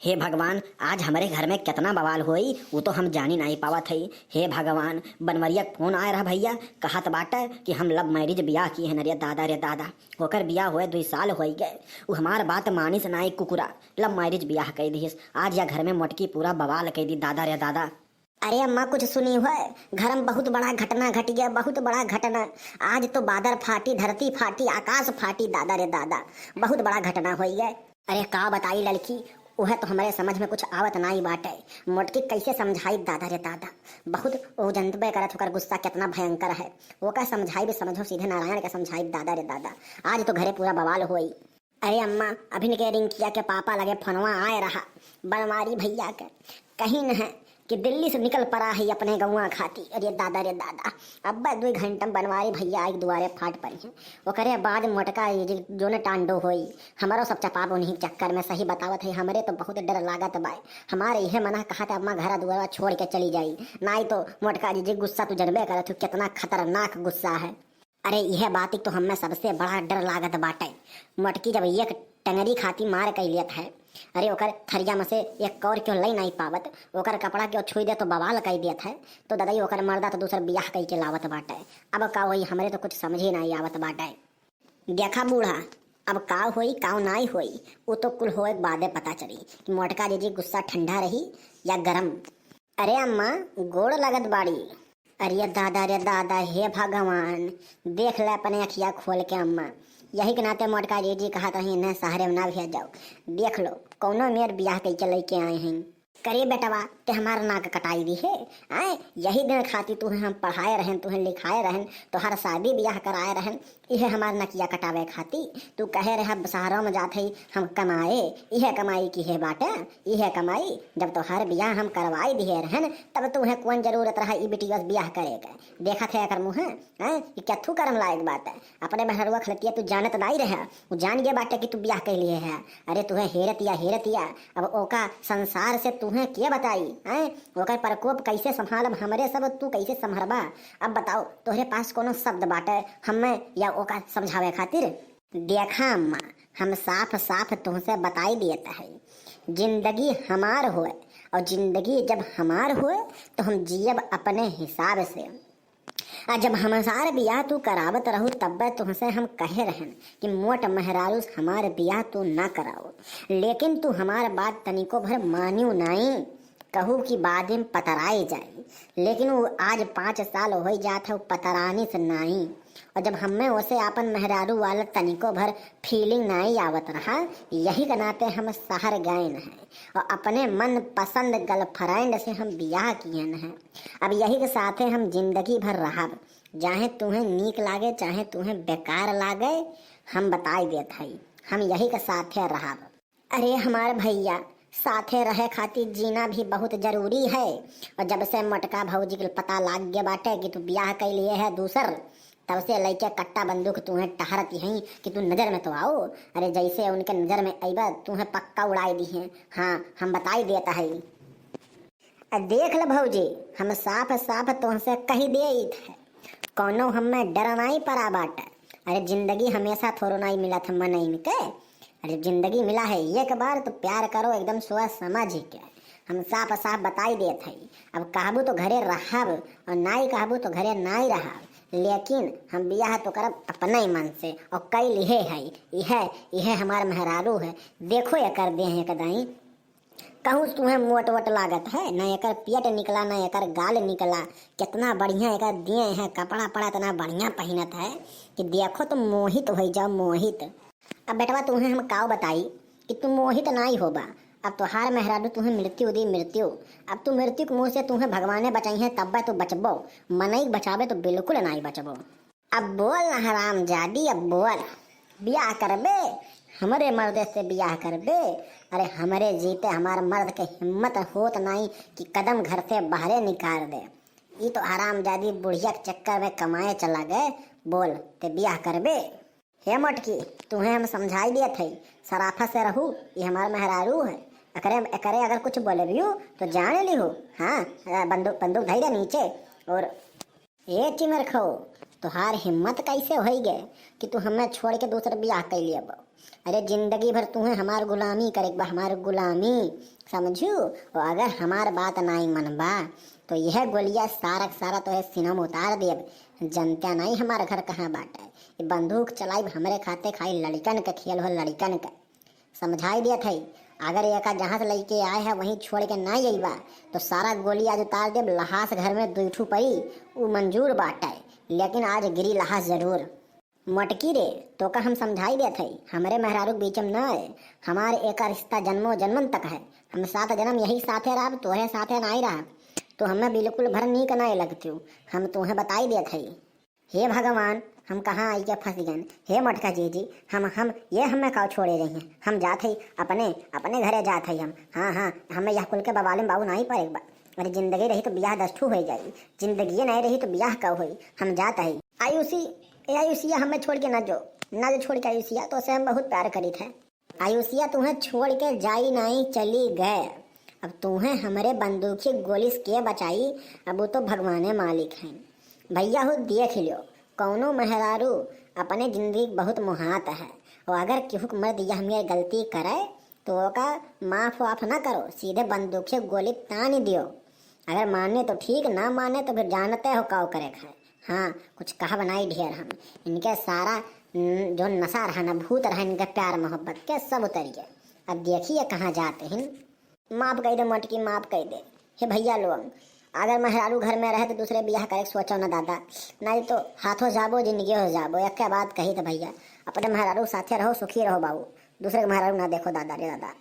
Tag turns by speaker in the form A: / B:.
A: हे भगवान, आज हमारे घर में कितना बवाल हुई वो तो हम जानी नहीं पावत हई। हे भगवान, बनवरिया के फोन आए रहा भैया, कहत बाटे कि हम लव मैरिज बियाह किए हैं। रे दादा रे दादा, होकर बियाह हुए 2 साल हो गए। वो हमार बात मानिस नाई कुकुरा, लव मैरिज बियाह कह दिस। आज या घर में मटकी पूरा बवाल कह दी। दादा रे दादा,
B: अरे अम्मा कुछ सुनी हुआ है? घर में बहुत बड़ा घटना घट गया, बहुत बड़ा घटना। आज तो बादल फाटी, धरती फाटी, आकाश फाटी। दादा रे दादा, बहुत बड़ा घटना हो गया। अरे का बताई लड़की, वह तो हमारे समझ में कुछ आवत नहीं बाटे। मोटकी कैसे समझाई दादा रे दादा, बहुत वो जनतबे करत होकर गुस्सा कितना भयंकर है। वो का समझाई भी समझो, सीधे नारायण का समझाई दादा रे दादा। आज तो घरे पूरा बवाल हुई। अरे अम्मा, अभी के रिंकिया के पापा लगे फोनवा आए रहा बनवारी भैया के, कहीं न है कि दिल्ली से निकल पड़ा है अपने गौवा खाती। अरे दादा रे दादा, अब 2 घंटा बनवारी भैया एक दुआरे फाट पड़ी हैं। वो करे बाद मोटका जो न टांडो होई, हमारो सब चपाप उन्हीं चक्कर में। सही बतावत है, हमरे तो बहुत डर लागत बाय। हमारे यह मना कहा था अम्मा घर दुआरा छोड़ के चली जाई, नहीं तो मोटका जी गुस्सा तू जनबे करत हो, कितना खतरनाक गुस्सा है। अरे यह बात तो हमें सबसे बड़ा डर लागत बाटे। मोटकी जब एक टंगरी खाती मार कैलियत है, अरे ओकर थरिया में से एक कौर क्यों लई नहीं पावत, ओकर कपड़ा क्यों छुई दे तो बवाल कह दियत है। तो दादा ओकर मर्दा तो दूसर बियाह कह के लावत बाटे। अब का होई हमरे तो कुछ समझ ही नहीं आवत बाटे। देखा बूढ़ा, अब का होई का नहीं होई वो तो कुल होए बादे पता चली कि मोटका जी गुस्सा ठंडा रही या गरम। अरे अम्मा गोड़ लगत बाड़ी। अरे दादा रे दादा, हे भगवान, देख ले अपने अखिया खोल के अम्मा। यही के नाते मोटका जी कहा था इन्हें सहारे में ना भेज जाओ। देख लो कौनो मेर ब्याह कई के लेके आए हैं। करे बेटवा ते हमारा नाक कटाई दी है। आए यही दिन खाती तुम्हें हम पढ़ाए रहन, तुम्हें लिखाए रहन, तो हर शादी ब्याह कराए रहन, यह हमार नकिया कटावे खाती। तू कहे रहा शहरों में जाते ही हम कमाए, यह कमाई की है बाटे, यह कमाई। जब तो हर ब्याह हम करवाई दिए रहन, तब तुम्हें कौन जरूरत रहा ई बेटी बस ब्याह करेगा। देखा थे कर मुँह है क्या थू करम लायक बात है। अपने बहरुआ खलतिया तू जानत नहीं रहा, वो जान गया बाटे कि तू ब्याह कर लिए है। अरे तुम्हें हेरतिया अब ओका संसार से तुम्हें क्या बताई है, ओकर प्रकोप कैसे संभालब हमरे सब, तू कैसे संभरबा। अब बताओ तोहरे पास कोनो शब्द बाटे हमें या ओका समझावे खातिर? देखा अम्मा, हम साफ साफ तुमसे बताई देता है, जिंदगी हमार होए और जिंदगी जब हमार होए तो हम जियब अपने हिसाब से। जब हमार बियाह तू करावत रहू तब तुमसे हम कहे रहन कि मोट मेहरारू हमार बियाह तू ना कराओ, लेकिन तू हमार बात तनिको भर मानियो नहीं। कहू कि बाद में पतराए जाए, लेकिन वो आज 5 साल हो जात है पतरानी से नहीं। और जब हमें उसे अपन मेहरारू वाला तनिको भर फीलिंग नहीं आवत रहा, यही के नाते हम शहर गए हैं और अपने मन पसंद गर्लफ्रेंड से हम बियाह किए हैं। अब यही के साथे हम जिंदगी भर रहा, चाहे तुम्हें नीक लागे चाहे तुम्हें बेकार लागे, हम बताई देत हई हम यही के साथे रहा। अरे हमारे भैया, साथे रहे खातिर जीना भी बहुत जरूरी है। और जब से मटका भौजी के पता लाग गया बाटे कि तू ब्याह कर लिए है दूसर, तब से लेके कट्टा बंदूक तुम्हें टहरती हैं कि तू नजर में तो आओ। अरे जैसे उनके नजर में अइबा तुम्हें पक्का उड़ाई दी है। हाँ हम बताई देता है। देख ले भौजी, हम साफ साफ तुमसे कही दे है, कौनो हमें डर नहीं पड़ा बाटे। अरे जिंदगी हमेशा थोड़ो नहीं मिला था मन नहीं के। अरे जिंदगी मिला है एक बार तो प्यार करो एकदम सोच समझ के। हम साफ साफ बताई देते हैं। अब कहबू तो घरे रहब और नाई कहबू तो घरे नाई रहब, लेकिन हम बियाह तो करब अपने ही मन से और कई लिहे है। यह हमार मेहरारू है। देखो ये कर दे हैं कदाई कहूँ तुम्हें मोट वोट लागत है, न एकर पेट निकला न एकर गाल निकला, कितना बढ़िया एकर दिए हैं कपड़ा पड़ा, इतना बढ़िया पहनत है कि देखो तो मोहित हो जाओ मोहित। अब बेटवा तुम्हें हम काव बताई कि तुम मोहित नहीं होबा। अब तो हार मेहरारू तुम्हें मृत्यु दी मृत्यु। अब तू मृत्यु के मुँह से तुम्हें भगवाने बचाई है तब तो बचबो, मनई बचावे तो बिल्कुल नहीं बचबो। अब बोल न हराम जादी, अब बोल ब्याह करबे हमारे मर्द से ब्याह करबे? अरे हमारे जीते हमारे मर्द के हिम्मत होत नहीं कि कदम घर से बाहर निकाल दे। ये तो हराम जादी बुढ़िया के चक्कर में कमाए चला गए। बोल ते ब्याह करबे? हे मटकी, तुम्हें हम समझाई दिए थे सराफा से रहू, ये हमारा मेहरारू है। अकरे अगर कुछ बोले भी हो तो जान ली हो। हाँ बंदूक धैर्य नीचे। और ये चिमर खो तुहार हिम्मत कैसे हो गए कि तू हमें छोड़ के दूसरे ब्याह कर लिया? अरे जिंदगी भर तुम्हें हमार गुलामी करे बा, हमार गुलामी समझू। और अगर हमार बात नहीं मनबा तो यह गोलियां सारा सारा तो है सीना में उतार देब। जनता नहीं हमारा घर कहाँ बाटे। ये बंदूक चलाई हमरे खाते खाई लड़कन के खेल हो, लड़कन के समझाई दिया थई। अगर एक जहाँ से लेके आए हैं वहीं छोड़ के ना अइबा तो सारा गोली आज उतार देब। लहास घर में 2 ठू पड़ी वो मंजूर बाटे, लेकिन आज गिरी लहास जरूर। मटकी रे तो का हम समझाई दे थे, हमारे मेहरारू बीच में न है। हमारे एक रिश्ता जन्मों जन्मन तक है। हम 7 जन्म यही साथे रहा, तोहे साथे नहीं रहा तो हमें बिल्कुल भर नीक नहीं लगती हूँ। हम तुम्हें बताई दे थे। हे भगवान हम कहाँ आई के फंस गए। हे मटका जी हम ये हमें का छोड़े रही हैं। हम जाते अपने घरे जाते हम। हाँ हमें यह कुल के बवाले बाबू नहीं पड़ेगा। अरे जिंदगी रही तो ब्याह 10 ठू हो जाएगी, जिंदगी नहीं रही तो ब्याह कब हुई। हम जाते ही आयुषिया हमें छोड़ के ना जो छोड़ के आयुषिया तो से हम बहुत प्यार करी थे। आयुषिया तुम्हें छोड़ के जाई नहीं चली गए। अब तुम्हें हमारे बंदूक की गोली के बचाई, अब वो तो भगवाने मालिक हैं। भैया हो देख लो, कौनो मेहरारू अपने जिंदगी बहुत मुहात है। और अगर केहू मर्द यह हमें गलती करे तो का माफ वाफ ना करो, सीधे बंदूक से गोली तान दियो। अगर माने तो ठीक, ना माने तो फिर जानते हो का करे खाए। हाँ कुछ कहा बनाई ढेर हम। इनके सारा जो नशा रहा ना, भूत रहा इनके प्यार मोहब्बत के सब उतर गए। अब देखिए कहाँ जाते हैं। माफ कह दे मटकी, माफ कह दे। हे भैया लोग, अगर मेहरारू घर में रहे तो दूसरे ब्याह करे सोचो ना दादा, नहीं तो हाथों जाबो जिंदगी हो जाबो। एक बात कही तो भैया, अपने मेहरारू साथे रहो, सुखी रहो बाबू, दूसरे के मेहरारू ना देखो दादा रे दादा।